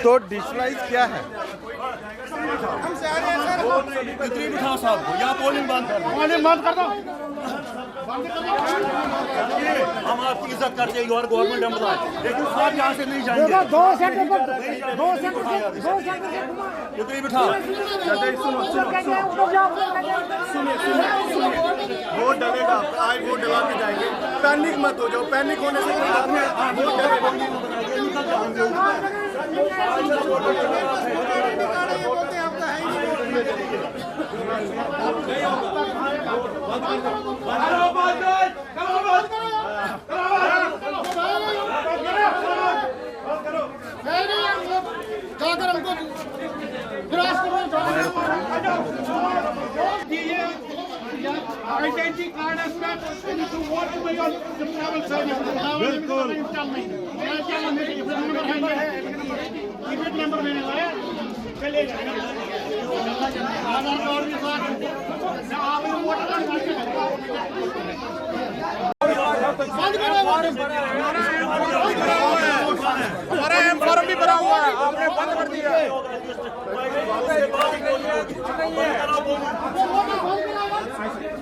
तो डिजिटलाइज क्या है? बिठाओ साहब को या पोलिंग बंद कर दो। हम आपकी इज्जत करते हैं, यू आर गवर्नमेंट एम्प्लॉय, लेकिन आप यहाँ से नहीं जाएंगे। इतनी बिठाओ। वोट डलेगा, आज वोट डला के जाएंगे। पैनिक मत हो जाओ, पैनिक होने से वोट आइडेंटिटी कार्ड बिल्कुल नंबर मैंने लाया चलेगा आधार कार्ड भी साथ आपने वोटर हमारा एम फॉर्म भी भरा हुआ है, आपने बंद कर दिया।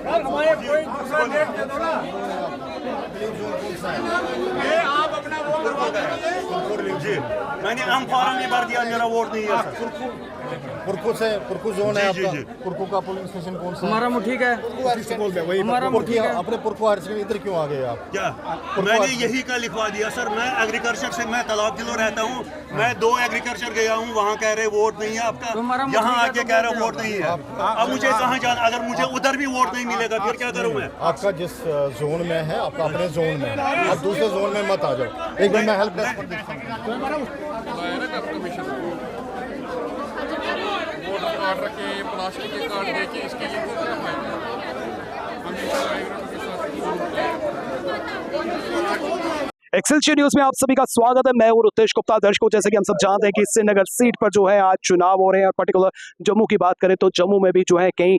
हमारे कोई दूसरा डेट दे दो ना, ये आप अपना वो करवा दीजिए। मैंने एम फॉर्म नहीं भर दिया, मेरा वोट नहीं है। पुरकू जोन है आपका। पुरकू का पोलिंग स्टेशन कौन सा? हमारा मुठीक है। हमारा मुठीक है। अपने पुरकू हर्ष में इधर क्यों आ गए आप? क्या मैंने यही का लिखवा दिया सर, मैं एग्रीकल्चर से, मैं तालाब दिलो रहता हूँ, मैं 2 एग्रीकल्चर गया हूँ, वहाँ कह रहे वोट नहीं है आपका, यहाँ आके कह रहे वोट नहीं है। अब मुझे कहाँ जाना? अगर मुझे उधर भी वोट नहीं मिलेगा फिर क्या करूँ मैं? आपका जिस जोन में है, आपका अपने जोन में, आप दूसरे जोन में मत आ जाओ। एक बार मैं हेल्प डेस्क पर देखता हूँ। वोटर कार्ड रखे, प्लास्टिक के कार्ड देके इसके लिए क्या फायदा? एक्सेलशियर न्यूज में आप सभी का स्वागत है। मैं हूं रुतेश गुप्ता। दर्शकों, जैसे कि हम सब जानते हैं कि श्रीनगर सीट पर जो है आज चुनाव हो रहे हैं और पर्टिकुलर जम्मू की बात करें तो जम्मू में भी जो है कई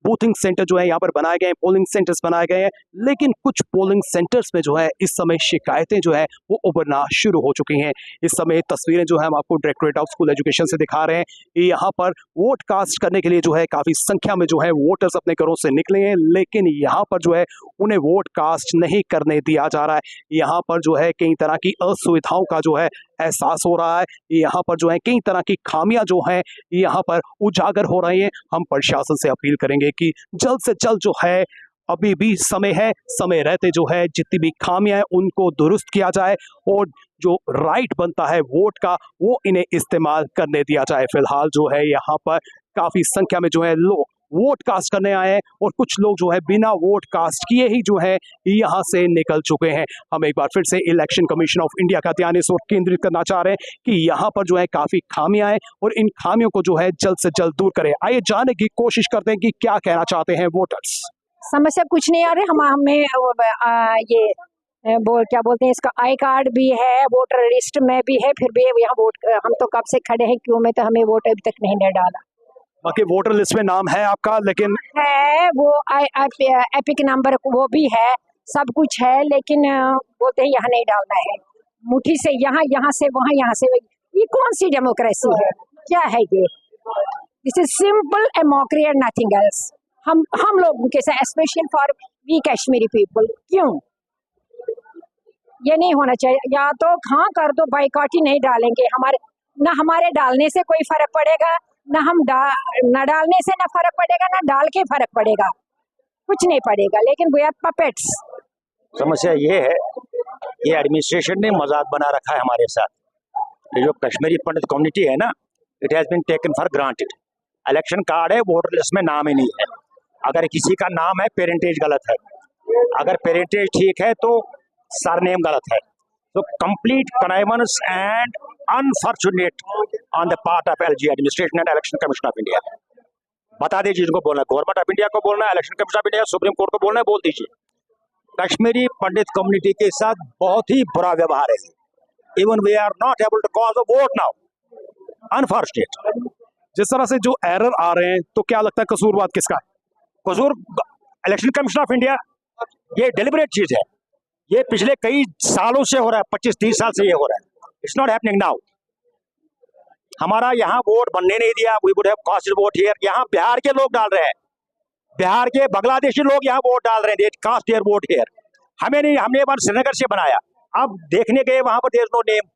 बूथिंग सेंटर जो है यहाँ पर बनाए गए हैं, पोलिंग सेंटर्स बनाए गए हैं, लेकिन कुछ पोलिंग सेंटर्स में जो है इस समय शिकायतें जो है वो उभरना शुरू हो चुकी हैं। इस समय तस्वीरें जो है हम आपको डायरेक्टरेट ऑफ स्कूल एजुकेशन से दिखा रहे हैं। यहाँ पर वोट कास्ट करने के लिए जो है काफी संख्या में जो है वोटर्स अपने घरों से निकले हैं, लेकिन यहाँ पर जो है उन्हें वोट कास्ट नहीं करने दिया जा रहा है। यहाँ पर जो है कई तरह की असुविधाओं का जो है एहसास हो रहा है। यहाँ पर जो है कई तरह की खामियां जो हैं यहाँ पर उजागर हो रही हैं। हम प्रशासन से अपील करेंगे कि जल्द से जल्द जो है, अभी भी समय है, समय रहते जो है जितनी भी खामियां हैं उनको दुरुस्त किया जाए और जो राइट बनता है वोट का वो इन्हें इस्तेमाल करने दिया जाए। फिलहाल जो है यहाँ पर काफी संख्या में जो है लोग वोट कास्ट करने आए हैं और कुछ लोग जो है बिना वोट कास्ट किए ही जो है यहाँ से निकल चुके हैं। हम एक बार फिर से इलेक्शन कमीशन ऑफ इंडिया का ध्यान इस ओर केंद्रित करना चाह रहे हैं कि यहाँ पर जो है काफी खामियां हैं और इन खामियों को जो है जल्द से जल्द दूर करें। आइए जानने की कोशिश करते हैं कि क्या कहना चाहते हैं वोटर्स। समस्या कुछ नहीं आ रही, हमें ये क्या बोलते हैं, इसका आई कार्ड भी है, वोटर लिस्ट में भी है, फिर भी यहाँ वोट हम तो कब से खड़े हैं क्यों में, तो हमें वोट अभी तक नहीं डाला। बाकी वोटर लिस्ट में नाम है आपका, लेकिन है वो एपिक नंबर वो भी है, सब कुछ है, लेकिन बोलते हैं यहाँ नहीं डालना है। मुट्ठी से यहाँ, यहाँ से वहाँ, यहाँ से ये कौन सी डेमोक्रेसी है? क्या है ये? This is simple a mockery and nothing else. हम लोग के साथ special for we Kashmiri people, क्यों ये नहीं होना चाहिए? या तो हाँ कर दो, बाइकॉट ही नहीं डालेंगे। हमारे डालने से कोई फर्क पड़ेगा ना, हम न डालने से ना फर्क पड़ेगा, ना डाल के फर्क पड़ेगा, कुछ नहीं पड़ेगा, लेकिन वी आर पपेट्स। समस्या ये है, ये एडमिनिस्ट्रेशन ने मजाक बना रखा है हमारे साथ। ये जो कश्मीरी पंडित कम्युनिटी है ना, it has been taken for granted. Election card है, वोटर लिस्ट में नाम ही नहीं है। अगर किसी का नाम है, पेरेंटेज गलत है, अगर पेरेंटेज ठीक है तो सरनेम गलत है। तो complete connivance and unfortunate on the part of LG administration and Election Commission of India. बता दीजिए जिनको बोलना है, गवर्नमेंट ऑफ इंडिया को बोलना है, election Commission of India, supreme court को बोलना है, बोल दीजिए। कश्मीरी पंडित कम्युनिटी के साथ बहुत ही बुरा व्यवहार है। Even we are not able to cause a vote now, unfortunate. जिस तरह से जो एरर आ रहे हैं, तो क्या लगता है कसूरवाद किसका है? कसूर इलेक्शन कमीशन ऑफ इंडिया। ये डेलिबरेट चीज है, ये पिछले कई सालों से हो रहा है, 25-30 साल से ये हो रहा है। It's not happening now. हमारा यहाँ वोट बनने नहीं दिया, we would have casted vote here. यहाँ बिहार के लोग डाल रहे हैं, बिहार के बांग्लादेशी लोग यहाँ वोट डाल रहे हैं, दे कास्ट देयर वोट हियर। हमें नहीं, हमने एक बार श्रीनगर से बनाया, अब देखने गए वहां पर देयर नो नेम,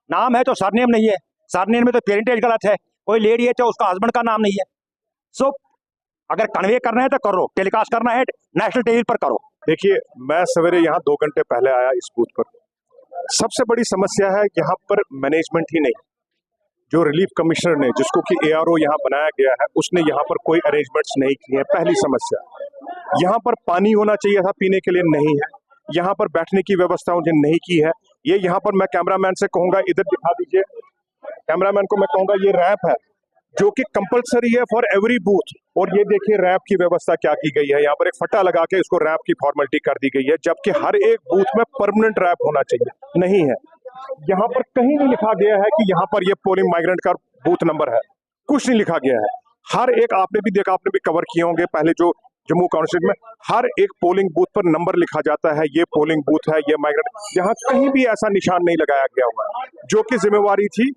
नाम है तो सरनेम नहीं है, सरनेम में तो पेरेंटेज गलत है, कोई लेडी है तो उसका हस्बैंड का नाम नहीं है। सो अगर कन्वे करना है तो करो, टेलीकास्ट करना है नेशनल टीवी पर करो। देखिए, मैं सवेरे यहाँ 2 घंटे पहले आया इस बूथ पर। सबसे बड़ी समस्या है यहाँ पर मैनेजमेंट ही नहीं। जो रिलीफ कमिश्नर ने, जिसको कि ARO यहाँ बनाया गया है, उसने यहाँ पर कोई अरेंजमेंट्स नहीं किए हैं। पहली समस्या, यहाँ पर पानी होना चाहिए था पीने के लिए, नहीं है। यहाँ पर बैठने की व्यवस्था उन्हें नहीं की है। ये यहाँ पर मैं कैमरामैन से कहूंगा, इधर दिखा दीजिए, कैमरामैन को मैं कहूंगा ये रैंप है जो कि कंपलसरी है फॉर एवरी बूथ। और ये देखिए रैंप की व्यवस्था क्या की गई है, यहाँ पर एक फट्टा लगा के इसको रैंप की फॉर्मेलिटी कर दी गई है, जबकि हर एक बूथ में परमानेंट रैंप होना चाहिए, नहीं है। यहाँ पर कहीं नहीं लिखा गया है कि यहाँ पर ये पोलिंग माइग्रेंट का बूथ नंबर है, कुछ नहीं लिखा गया है। हर एक, आपने भी देखा, आपने भी कवर किए होंगे पहले, जो जम्मू काउंसिल में हर एक पोलिंग बूथ पर नंबर लिखा जाता है, ये पोलिंग बूथ है, ये माइग्रेंट। यहाँ कहीं भी ऐसा निशान नहीं लगाया गया हुआ है, जो कि जिम्मेवारी थी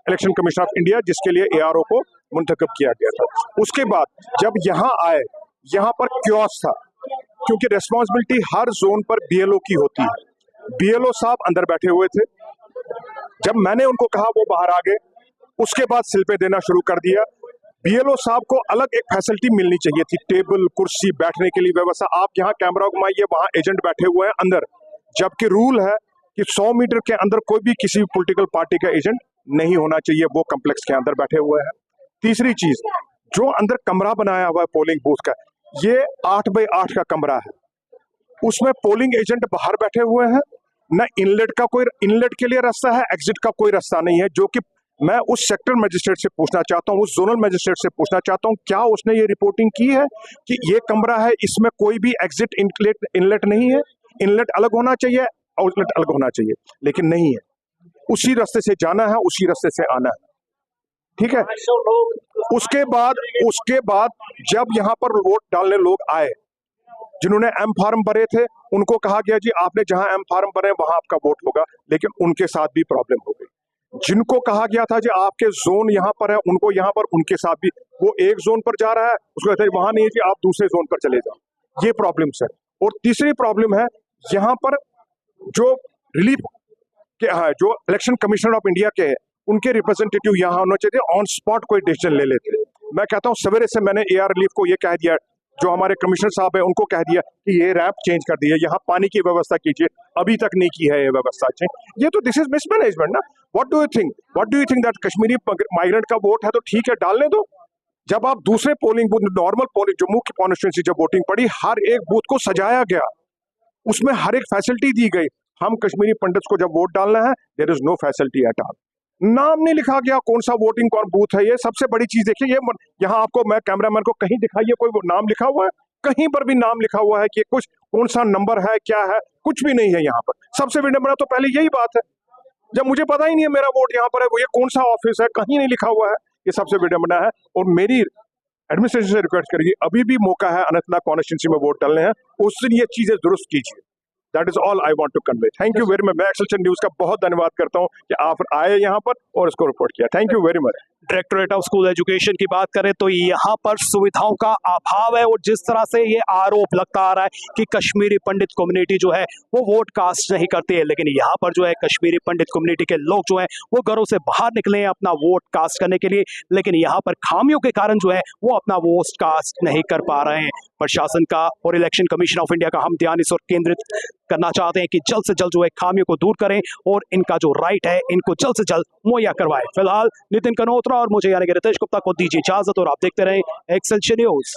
इलेक्शन कमीशन ऑफ इंडिया, जिसके लिए ARO को मुंतखब किया गया था। उसके बाद जब यहाँ आए, यहाँ पर क्योस था, क्योंकि रेस्पॉन्सिबिलिटी हर जोन पर BLO की होती है। BLO साहब अंदर बैठे हुए थे, जब मैंने उनको कहा वो बाहर आ गए, उसके बाद सिल्पे देना शुरू कर दिया। BLO साहब को अलग एक फैसिलिटी मिलनी चाहिए थी, टेबल, कुर्सी, बैठने के लिए व्यवस्था। आप यहाँ कैमरा घुमाइए, वहां एजेंट बैठे हुए हैं अंदर, जबकि रूल है कि 100 मीटर के अंदर कोई भी किसी भी पॉलिटिकल पार्टी का एजेंट नहीं होना चाहिए, वो कॉम्प्लेक्स के अंदर बैठे हुए हैं। तीसरी चीज, जो अंदर कमरा बनाया हुआ है पोलिंग बूथ का, ये 8 बाई 8 का कमरा है, उसमें पोलिंग एजेंट बाहर बैठे हुए हैं, न इनलेट का कोई, इनलेट के लिए रास्ता है, एग्जिट का कोई रास्ता नहीं है। जो कि मैं उस सेक्टर मजिस्ट्रेट से पूछना चाहता हूँ, उस जोनल मजिस्ट्रेट से पूछना चाहता हूँ, क्या उसने ये रिपोर्टिंग की है कि ये कमरा है, इसमें कोई भी एग्जिट इनलेट नहीं है, इनलेट अलग होना चाहिए, आउटलेट अलग होना चाहिए, लेकिन नहीं है। उसी रास्ते से जाना है, उसी रास्ते से आना है, ठीक है। उसके बाद जब यहाँ पर वोट डालने लोग आए, जिन्होंने M फार्म भरे थे, उनको कहा गया जी आपने जहां M फार्म भरे वहां आपका वोट होगा, लेकिन उनके साथ भी प्रॉब्लम हो गई। जिनको कहा गया था जी आपके जोन यहाँ पर है, उनको यहाँ पर, उनके साथ भी, वो एक जोन पर जा रहा है, उसको कहते हैं वहां नहीं है जी, आप दूसरे जोन पर चले जाओ। ये प्रॉब्लम्स है। और तीसरी प्रॉब्लम है, यहाँ पर जो रिलीफ के जो इलेक्शन कमीशनर ऑफ इंडिया के हैं, उनके रिप्रेजेंटेटिव यहाँ होना चाहिए, ऑन स्पॉट कोई डिसीजन ले लेते। मैं कहता हूँ सवेरे से मैंने AR रिलीफ को ये कह दिया, जो हमारे कमिश्नर साहब है उनको कह दिया कि ये रैंप चेंज कर दिए, यहाँ पानी की व्यवस्था कीजिए, अभी तक नहीं की है ये व्यवस्था चेंज। ये तो दिस इज मिसमैनेजमेंट ना। What do you think that Kashmiri migrant का वोट है तो ठीक है, डालने दो। जब आप दूसरे polling booth, normal polling, Jammu की कॉन्स्टिट्यूंसी जब वोटिंग पड़ी, हर एक बूथ को सजाया गया, उसमें हर एक फैसिलिटी दी गई। हम कश्मीरी पंडित को जब वोट डालना है, there is no facility at all, नाम नहीं लिखा गया कौन सा वोटिंग कौन बूथ है। ये सबसे बड़ी चीज देखिए, ये यहाँ आपको मैं कैमरामैन को कहीं दिखाइए कोई नाम लिखा हुआ है, कहीं पर भी नाम लिखा हुआ है कि कुछ कौन सा नंबर है, क्या है, कुछ भी नहीं है यहाँ पर। सबसे बड़ा तो पहले यही बात है, जब मुझे पता ही नहीं है मेरा वोट यहाँ पर है, वो ये कौन सा ऑफिस है, कहीं नहीं लिखा हुआ है, ये सबसे बड़ा है। और मेरी एडमिनिस्ट्रेशन से रिक्वेस्ट करिए, अभी भी मौका है अनंतनाग कॉन्स्टिट्यूंसी में वोट डालने हैं, उस दिन ये चीजें दुरुस्त कीजिए। That is all I want to convey. Thank you very much. मैं एक्सेलसियन न्यूज का बहुत धन्यवाद करता हूं कि आप आए यहाँ पर और इसको रिपोर्ट किया। Thank you very much. Directorate of school education की बात करें तो यहाँ पर सुविधाओं का अभाव है, और जिस तरह से ये आरोप लगता आ रहा है कि कश्मीरी पंडित कम्युनिटी जो है वो वोट कास्ट नहीं करती है, लेकिन यहाँ पर जो है कश्मीरी पंडित कम्युनिटी के लोग जो है वो घरों से बाहर निकले हैं अपना वोट कास्ट करने के लिए, लेकिन यहाँ पर खामियों के कारण जो है वो अपना वोट कास्ट नहीं कर पा रहे हैं। प्रशासन का और इलेक्शन कमीशन ऑफ इंडिया का हम ध्यान इस ओर केंद्रित करना चाहते हैं कि जल्द से जल्द जो है खामियों को दूर करें और इनका जो राइट है इनको जल्द से जल्द मुहैया करवाएं। फिलहाल नितिन कनोत्रा और मुझे यानी कि रितेश गुप्ता को दीजिए इजाजत, और आप देखते रहें एक्सेलसियन न्यूज।